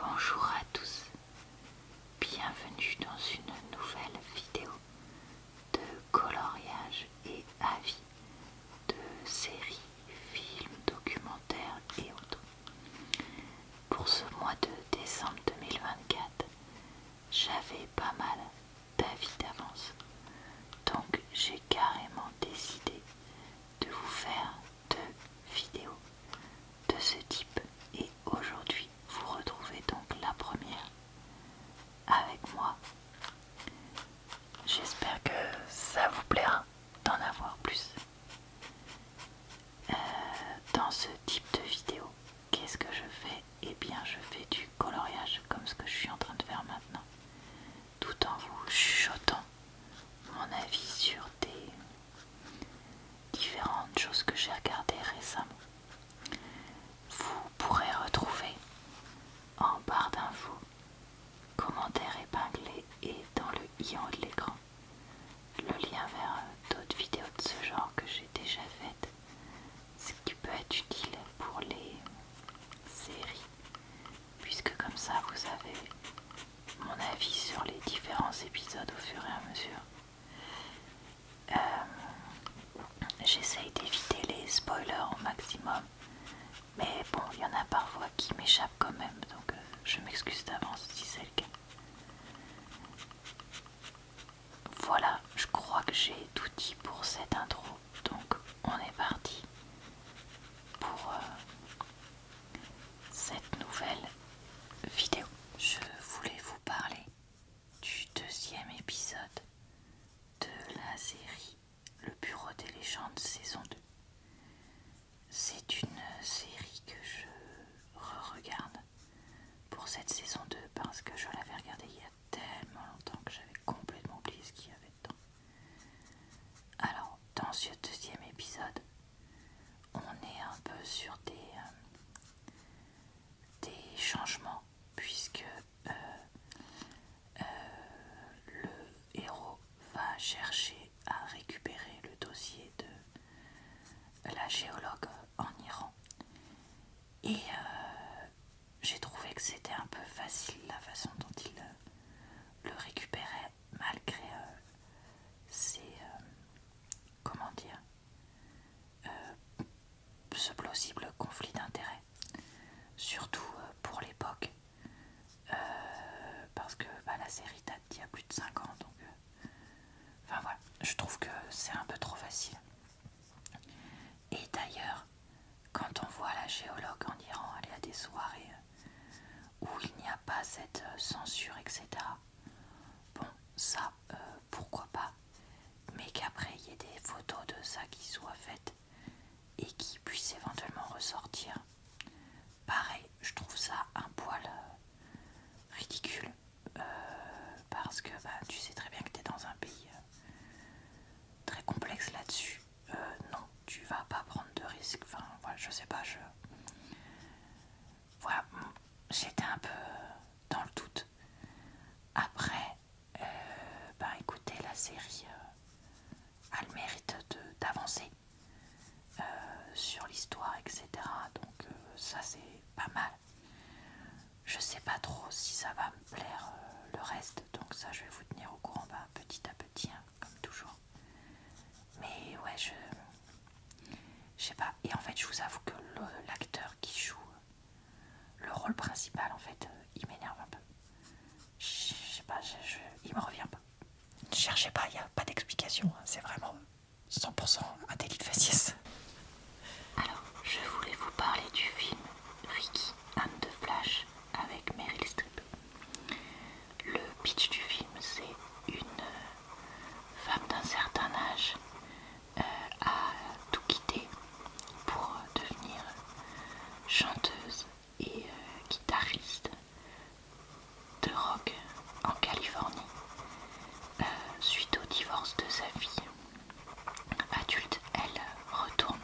Bonjour à tous, bienvenue dans une nouvelle vidéo de coloriage et avis de séries, films, documentaires et autres. Pour ce mois de décembre 2024, j'avais pas mal d'avis d'avance, donc j'ai carrément décidé de vous faire 2 vidéos de ce type et aujourd'hui vous retrouvez donc la première avec moi. J'espère que ça vous plaira d'en avoir plus. Dans ce type de vidéo, qu'est-ce que je fais? Eh bien je fais du coloriage comme ce que je suis en train de faire maintenant, tout en vous chuchotant mon avis sur des différentes choses que j'ai regardées récemment. Vous pourrez retrouver en barre d'infos, commentaires épinglés et dans le i en haut de l'écran le lien vers d'autres vidéos de ce genre que j'ai déjà faites, ce qui peut être utile pour les séries, puisque comme ça vous avez mon avis sur les différents épisodes au fur et à mesure. J'essaye d'éviter les spoilers au maximum, mais bon, il y en a parfois qui m'échappent quand même, donc je m'excuse d'avance si c'est le cas. Voilà, je crois que j'ai tout dit pour cette intro, donc on est parti pour cette nouvelle vidéo. Je voulais vous parler du 2e épisode de la série Le Bureau des légendes saison 2. C'est une série que je re-regarde pour cette saison 2 parce que je l'avais regardée il y a tellement longtemps que j'avais complètement oublié ce qu'il y avait dedans. Alors, dans ce 2e épisode, on est un peu sur des changements puisque le héros va chercher à récupérer le dossier de la géologue en Iran. Et j'ai trouvé que c'était un peu facile la façon dont il le récupérait malgré ses comment dire ce plausible conflit d'intérêts, surtout pour l'époque, parce que la série date d'il y a plus de 5 ans, donc enfin voilà, je trouve que c'est un peu trop facile. Et d'ailleurs, quand on voit la géologue en Iran aller à des soirées où il n'y a pas cette censure, etc., bon, ça, pourquoi pas, mais qu'après il y ait des photos de ça qui soient faites et qui puissent éventuellement ressortir, pareil, je trouve ça un poil ridicule, parce que tu sais très bien que tu es dans un pays très complexe là-dessus. Non, tu vas pas prendre de risques, enfin voilà, je sais pas, voilà, j'étais un peu dans le doute. Après, écoutez, la série a le mérite d'avancer sur l'histoire, etc. Donc ça c'est pas mal. Je sais pas trop si ça va me plaire le reste, donc ça je vais vous tenir au courant petit à petit, hein, comme toujours. Mais ouais, je sais pas. Et en fait, je vous avoue que l'acteur qui joue le rôle principal, en fait, il m'énerve un peu. Je sais pas, il me revient pas. Ne cherchez pas, il n'y a pas d'explication, hein, c'est vraiment 100% un délit de faciès. Alors, je voulais vous parler du film Ricky and the Flash avec Meryl Streep. Le pitch du film, c'est une femme d'un certain âge a tout quitté pour devenir chanteuse et guitariste de rock en Californie suite au divorce de sa fille. Adulte, elle retourne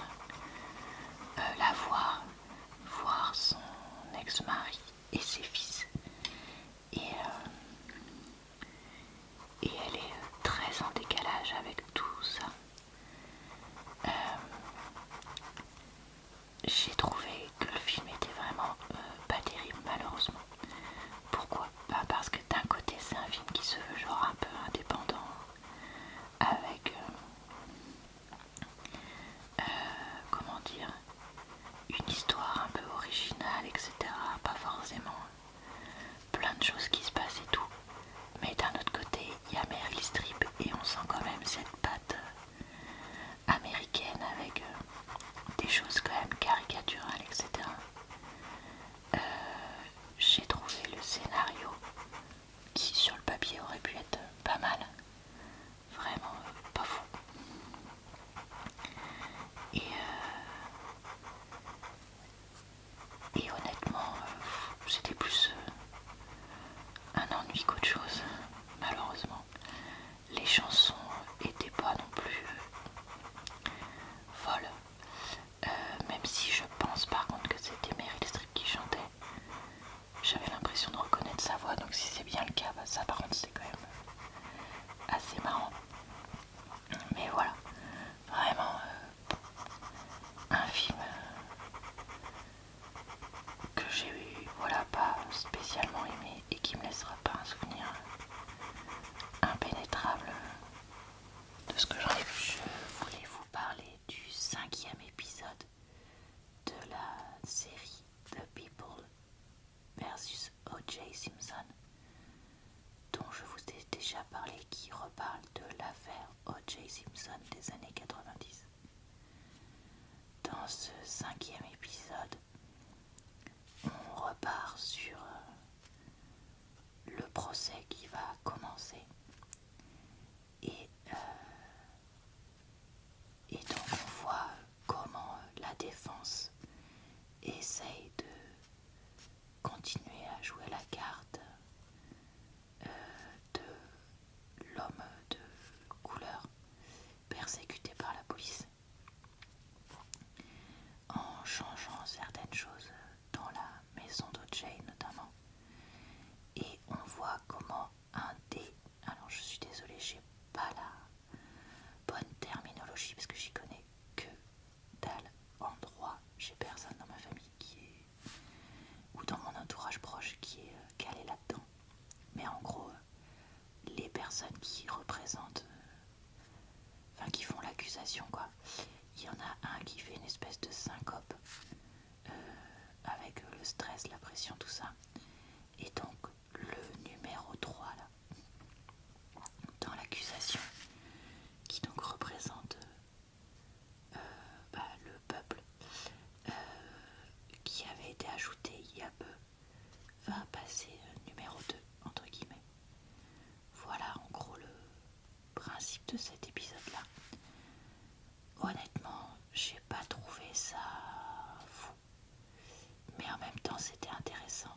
la voir son ex-mari et ses fils, et elle est très en décalage avec tout ça. J'ai trouvé que le film était vraiment pas terrible, malheureusement. c'est un film qui se veut genre un peu indépendant, avec comment dire, une histoire un peu originale, etc. Pas forcément plein de choses qui se passent et tout, mais d'un autre côté il y a Meryl Streep et on sent quand même cette patte américaine avec des choses quand même caricaturales, etc. J'ai trouvé le scénario qui sur le papier aurait pu être pas mal, vraiment pas fou. Et honnêtement, c'était plus un ennui qu'autre chose, malheureusement. Les chansons étaient pas non plus folles, même si je pense par contre que c'était Meryl Streep qui chantait. J'avais l'impression de reconnaître sa voix, donc si c'est bien le cas, bah ça par contre c'est quand même assez marrant. Mais voilà, vraiment un film que j'ai voilà, pas spécialement aimé et qui me laissera pas un souvenir impénétrable de ce que j'en ai vu. Je voulais vous parler du 5e épisode de la série The People versus O.J. Simpson, dont je vous ai déjà parlé, qui reparle de l'affaire O.J. Simpson des années 90. Dans ce 5e épisode, on repart sur le procès qui va commencer et donc on voit comment la défense essaye de continuer à jouer la carte de l'homme de couleur persécuté par la police, en changeant certaines choses dans la maison d'O.J. notamment. Et on voit comment alors je suis désolée, j'ai pas la bonne terminologie parce que j'y connais que dalle en droit. J'ai personne dans ma famille qui est, ou dans mon entourage proche qui est calé là-dedans. Mais en gros, les personnes qui représentent, enfin qui font l'accusation quoi, il y en a un qui fait une espèce de syncope avec le stress, la pression, tout ça. Et donc le numéro 3 là, dans l'accusation, qui donc représente le peuple, qui avait été ajouté il y a peu, va passer numéro 2 entre guillemets. Voilà en gros le principe de cet épisode là. Honnêtement, j'ai pas trouvé ça fou, mais en même temps c'était intéressant.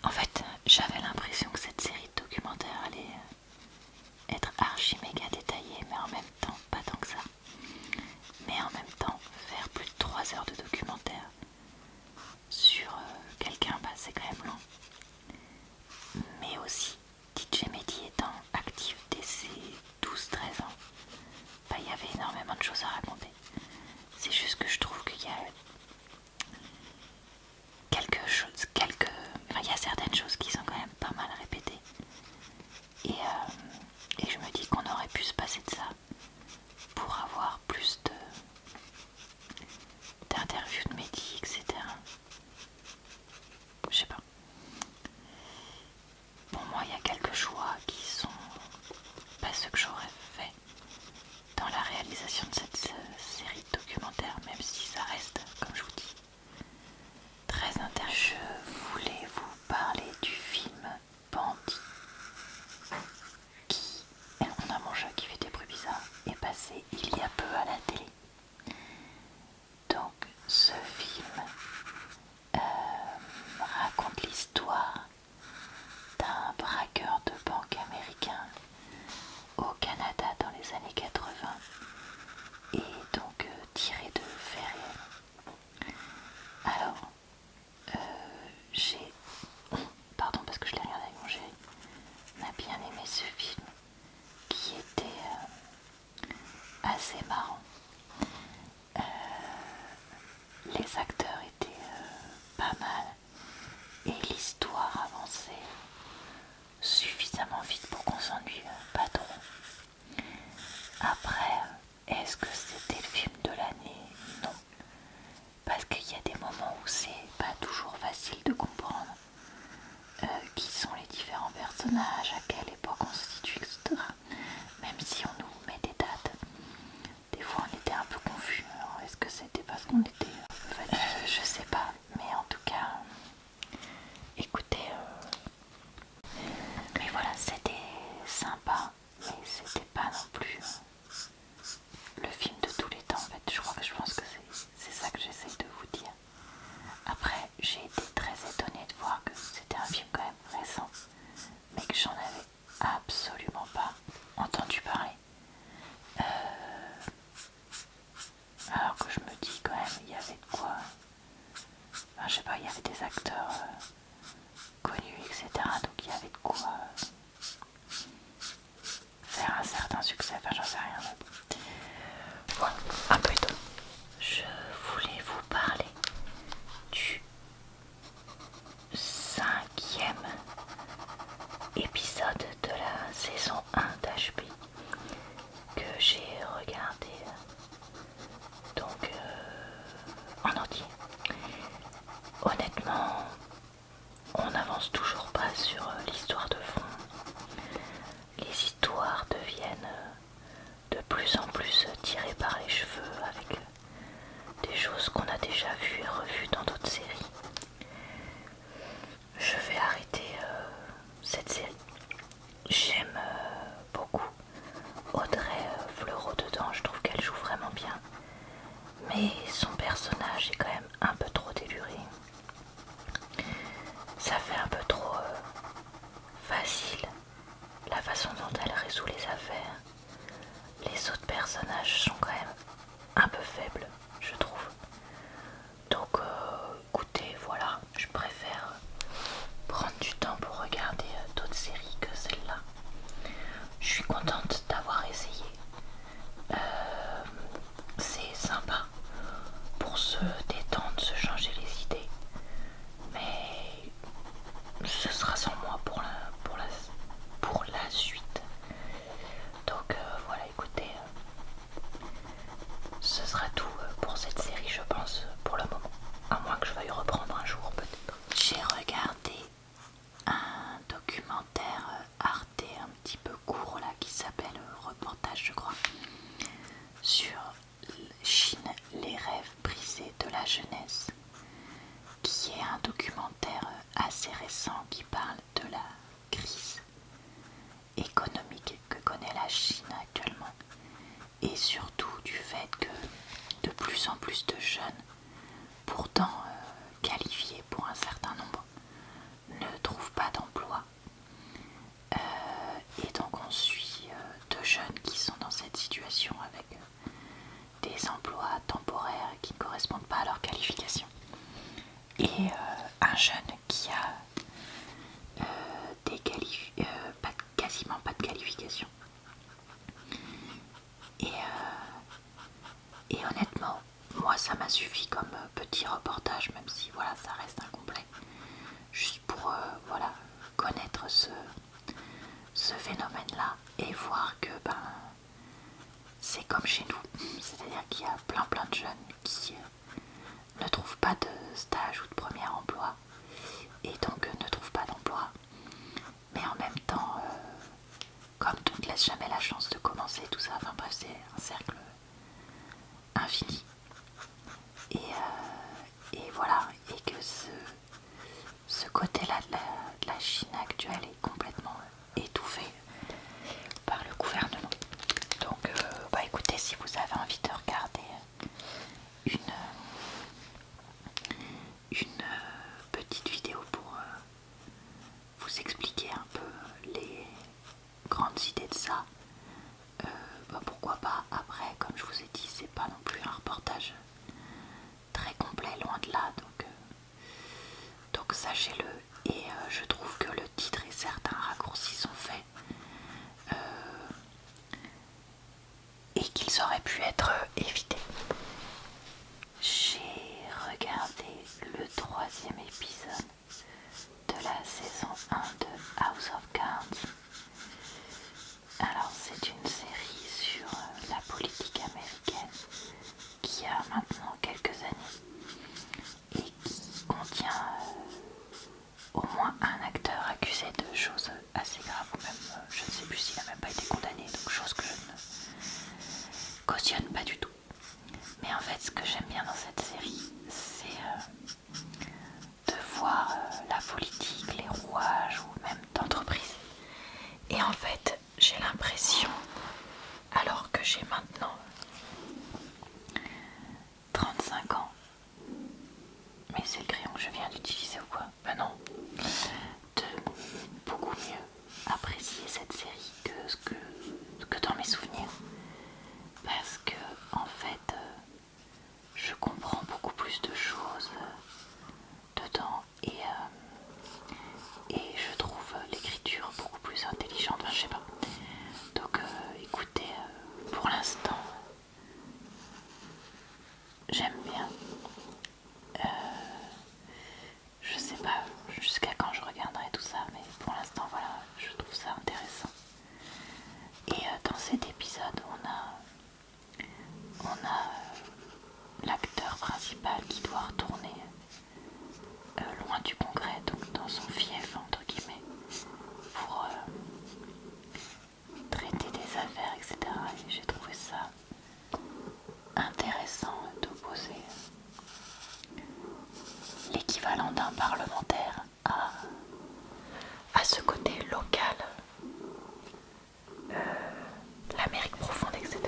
En fait, j'avais l'impression que cette série de documentaires allait être archi méga détaillée, mais en même temps, pas tant que ça. Mais en même temps, faire plus de 3 heures de documentaire sur quelqu'un, bah, c'est quand même long. Mais aussi, DJ Mehdi étant actif dès ses 12-13 ans, bah, il y avait énormément de choses à raconter. C'est juste que je trouve qu'il y a il y a certaines choses qui sont quand même pas mal répétées. Et je me dis qu'on aurait pu se passer de ça pour avoir plus d'interviews de Mehdi, etc. Je sais pas. Pour moi, il y a quelques choix qui sont pas ceux que j'aurais fait dans la réalisation de cette série de documentaires, même si ça reste, comme je vous dis, très intéressant. Je voulais vous parler du film Bandit qui, on a mon chat qui fait des bruits bizarres, est passé il y a peu à la télé. Donc ce film raconte l'histoire d'un braqueur de banque américain au Canada dans les années 80 et donc tiré de faits réels. Alors, j'ai... Pardon parce que je l'ai regardé avec mon chéri. On a bien aimé ce film qui était assez marrant. Les acteurs étaient pas mal et l'histoire avançait suffisamment vite pour qu'on s'ennuie pas trop. Après, est-ce que c'était le film de l'année? Non. Parce qu'il y a des moments où c'est pas toujours facile de comprendre qui sont les différents personnages, à quelle époque on se situe, etc. Même si on nous met des dates, des fois on était un peu confus. Alors, est-ce que c'était parce qu'on était un peu fatigué? Je sais pas, mais en tout cas, écoutez, mais voilà, c'était sympa, mais c'était pas non plus le film de tous les temps. En fait, je pense que c'est ça que j'essaye de vous dire. Après, j'ai été très étonnée de voir que c'était un film quand même récent, mais que j'en avais absolument pas entendu parler. Alors que je me dis quand même, il y avait de quoi. Enfin, je sais pas, il y avait des acteurs connus, etc. Donc il y avait de quoi faire un certain succès. Enfin, j'en sais rien. Voilà, un peu étonnant. Je voulais vous parler du 5e épisode de la saison 1 d'HP que j'ai regardé donc en entier. Honnêtement, on n'avance toujours pas sur l'histoire de fond. Les histoires deviennent de plus en plus tirées par les cheveux avec des choses qu'on a déjà vues et revues dans d'autres séries. Je vais arrêter cette série. J'aime beaucoup Audrey Fleurot dedans, je trouve qu'elle joue vraiment bien. Mais son personnage est quand même un peu trop déluré. Ça fait un peu trop facile la façon dont elle résout les affaires. Les autres personnages sont quand même un peu faibles, je trouve. Donc écoutez, voilà, je préfère prendre du temps pour regarder d'autres séries que celle-là. Je suis contente d'avoir essayé. C'est sympa pour se détendre, se changer les idées. Mais ce sera sans moi pour la suite. Donc voilà, écoutez, ce sera tout pour cette série, je pense, pour le moment. À moins que je veuille reprendre un jour, peut-être. J'ai regardé un documentaire Arte un petit peu court là qui s'appelle Reportage, je crois, sur Chine, les rêves brisés de la jeunesse, qui est un documentaire assez récent qui parle de la crise économique que connaît la Chine actuellement et surtout du fait que de plus en plus de jeunes, pourtant qualifiés pour un certain nombre, ne trouvent ça m'a suffi comme petit reportage, même si voilà, ça reste incomplet, juste pour voilà, connaître ce phénomène-là et voir que c'est comme chez nous, c'est-à-dire qu'il y a plein de jeunes qui ne trouvent pas de stage ou de premier emploi et donc ne trouvent pas d'emploi, mais en même temps, comme on ne te laisse jamais la chance de commencer tout ça, enfin bref, c'est un cercle infini. Et voilà, et que ce côté-là de la Chine actuelle est complètement étouffé par le gouvernement. Donc écoutez, si vous avez envie de regarder une petite vidéo pour vous expliquer un peu les grandes idées de ça, pourquoi pas. Après, comme je vous ai dit, c'est pas non plus un reportage très complet, loin de là, donc sachez-le. Et je trouve que le titre et certains raccourcis sont faits et qu'ils auraient pu être évités. J'ai regardé le 3e épisode de la saison 1 de House of Cards. Alors c'est une série sur la politique américaine qui a maintenant quelques années et qui contient au moins un acteur accusé de choses assez graves, ou même je ne sais plus s'il n'a même pas été condamné, donc chose que je ne cautionne pas du tout. Mais en fait, ce que j'aime bien dans cette série, c'est de voir la politique, les rouages ou même d'entreprise. Et en fait, j'ai l'impression, alors que j'ai maintenant 35 ans, mais c'est le crayon que je viens d'utiliser ou quoi? Ben non, de beaucoup mieux apprécier cette série que dans mes souvenirs, parce que en fait je comprends beaucoup plus de choses dedans et je trouve l'écriture beaucoup plus intelligente, enfin je sais pas. Donc écoutez, pour l'instant j'aime bien. Je sais pas jusqu'à quand je regarderai tout ça, mais pour l'instant voilà, je trouve ça intéressant. Et dans cet épisode on a l'acteur principal qui doit retourner loin du congrès, donc dans son fief entre guillemets, pour traiter des affaires, etc. Et j'ai trouvé ça intéressant d'opposer l'équivalent d'un parlementaire à ce côté local, l'Amérique profonde, etc.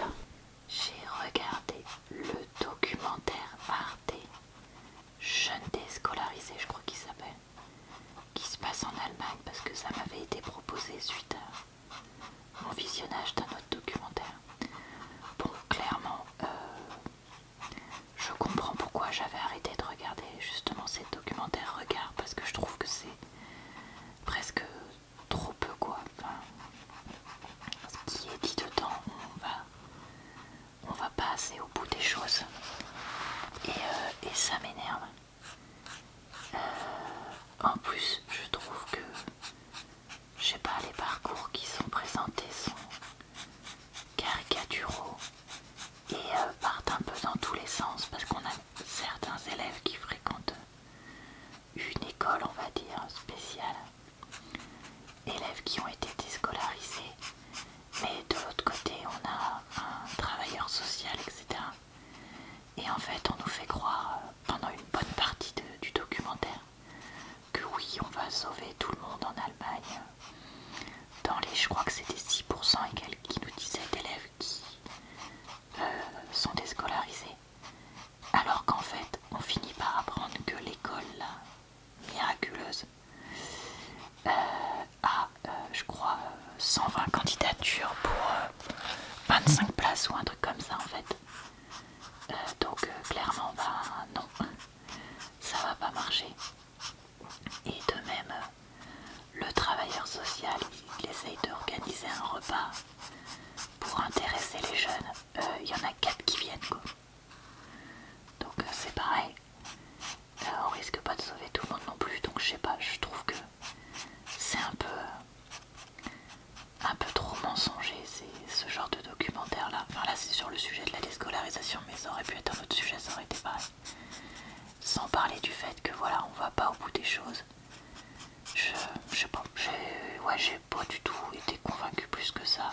J'ai regardé le documentaire Arte, Jeunes déscolarisés, je crois qu'il s'appelle, qui se passe en Allemagne, parce que ça m'avait été proposé suite à mon visionnage d'un autre documentaire. Bon, clairement, je comprends pourquoi j'avais arrêté de regarder justement ces documentaires Regard, parce que je trouve que c'est presque trop peu quoi. Enfin, ce qui est dit dedans, on va pas assez au bout des choses et ça m'énerve. En plus, je trouve que, je sais pas, les parcours qui sont présentés sont caricaturaux et partent un peu dans tous les sens, parce qu'on a certains élèves qui fréquentent une école, on va dire, spéciale, élèves qui ont été déscolarisés, mais de l'autre côté on a un travailleur social, etc. Et en fait on nous fait croire pendant une bonne partie du documentaire que oui, on va sauver tout le monde en Allemagne, dans les, je crois que c'était 6% et quelques qui nous disaient d'élèves qui sont déscolarisés, alors qu'en fait on finit par apprendre que l'école là, miraculeuse a je crois 120 candidatures pour 25 places ou un truc comme ça en fait. Donc clairement non, ça va pas marcher. Et de même le travailleur social il essaye d'organiser un repas pour intéresser les jeunes, il y en a 4 qui viennent quoi. Donc j'ai pas du tout été convaincue plus que ça.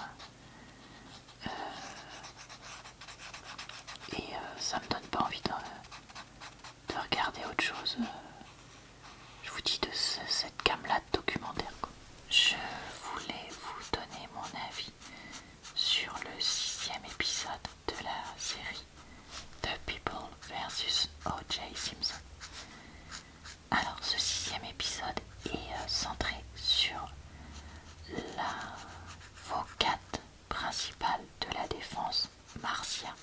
Ça me donne pas envie de regarder autre chose. Je vous dis de cette gamme-là de documentaire, quoi. Je voulais vous donner mon avis sur le 6e épisode de la série The People vs O.J. Simpson. Alors, ce 6e épisode est centré sur l'avocate principale de la défense, Marcia.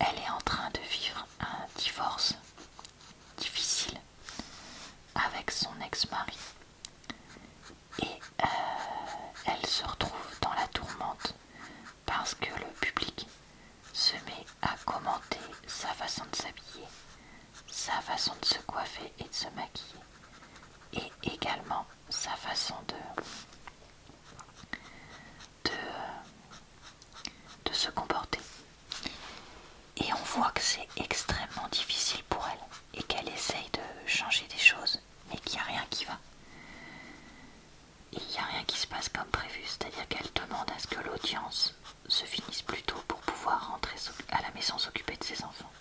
Elle est en train de vivre un divorce difficile avec son ex-mari. Et elle se retrouve dans la tourmente parce que le public se met à commenter sa façon de s'habiller, sa façon de se coiffer et de se maquiller, et également sa façon de se comporter. Et on voit que c'est extrêmement difficile pour elle et qu'elle essaye de changer des choses, mais qu'il n'y a rien qui va. Il n'y a rien qui se passe comme prévu, c'est-à-dire qu'elle demande à ce que l'audience se finisse plus tôt pour pouvoir rentrer à la maison s'occuper de ses enfants.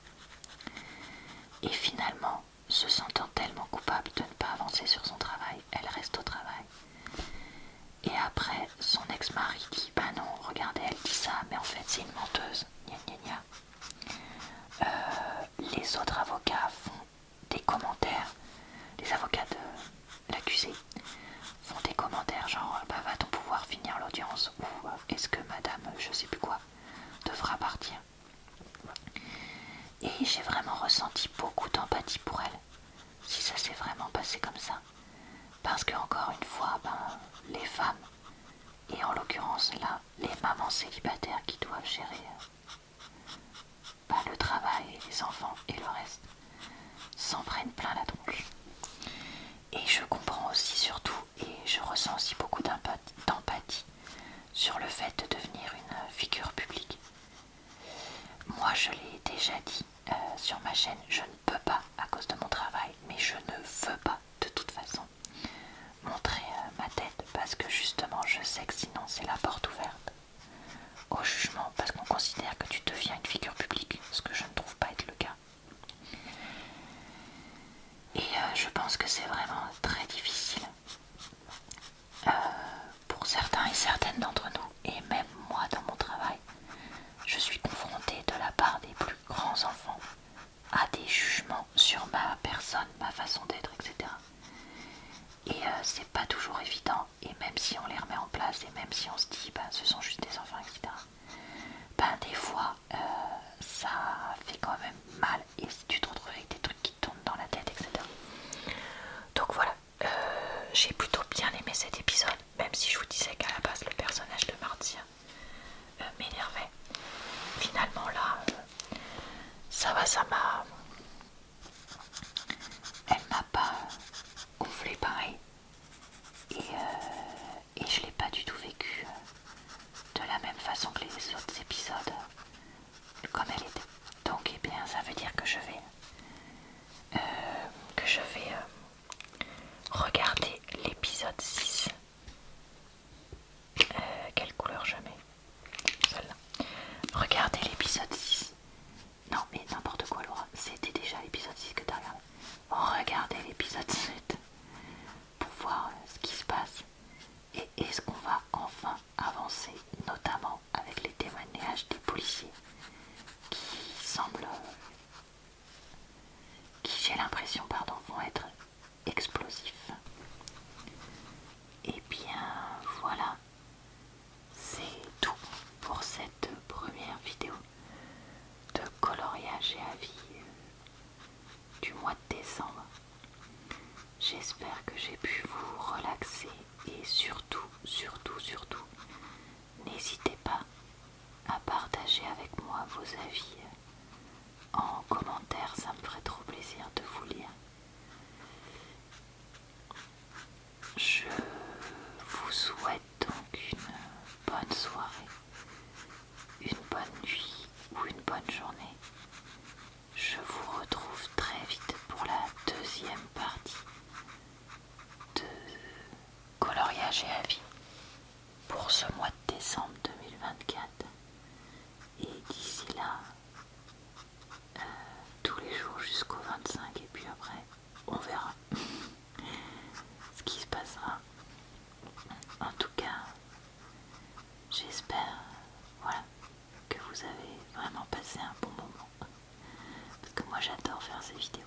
Et finalement, se sentant tellement coupable de ne pas avancer sur son travail, elle reste au travail. Et après, son ex-mari dit « Ben non, regardez, elle dit ça, mais en fait c'est une menteuse, gna gna gna. » Les autres avocats font des commentaires, les avocats de l'accusé font des commentaires genre bah, va-t-on pouvoir finir l'audience ou est-ce que madame je sais plus quoi devra partir. Et j'ai vraiment ressenti beaucoup d'empathie pour elle, si ça s'est vraiment passé comme ça, parce que encore une fois les femmes, et en l'occurrence là les mamans célibataires qui doivent gérer le travail, les enfants et le reste, s'en prennent plein la tronche. Et je comprends aussi surtout, et je ressens aussi beaucoup d'empathie sur le fait de devenir une figure publique. Moi je l'ai déjà dit sur ma chaîne, je ne peux pas à cause de mon travail, mais je ne veux pas de toute façon montrer ma tête parce que justement je sais que sinon c'est la porte ouverte au jugement parce qu'on considère que tu deviens une figure publique, ce que je ne trouve pas être le cas. Et je pense que c'est vraiment très difficile pour certains et certaines d'entre nous, et même moi dans mon travail, je suis confrontée de la part des plus grands enfants à des jugements sur ma personne, ma façon d'être, etc. Et c'est pas toujours évident, et même si on les remet en place, et même si on se dit ce sont juste des enfants, etc. Des fois ça fait quand même mal, et tu te retrouves avec des trucs qui tournent dans la tête, etc. Donc voilà, j'ai plutôt bien aimé cet épisode, même si je vous disais qu'à la base le personnage de Marcia m'énervait. Finalement là, ça va, elle m'a pas gonflé pareil, et je l'ai pas du tout vécu de la même façon que les autres épisodes, comme elle était. Donc eh bien ça veut dire que je vais regarder l'épisode 6. Quelle couleur je mets? Celle-là. Regardez l'épisode 6. Non mais n'importe quoi Laura, c'est c'est un bon moment. Parce que moi j'adore faire ces vidéos.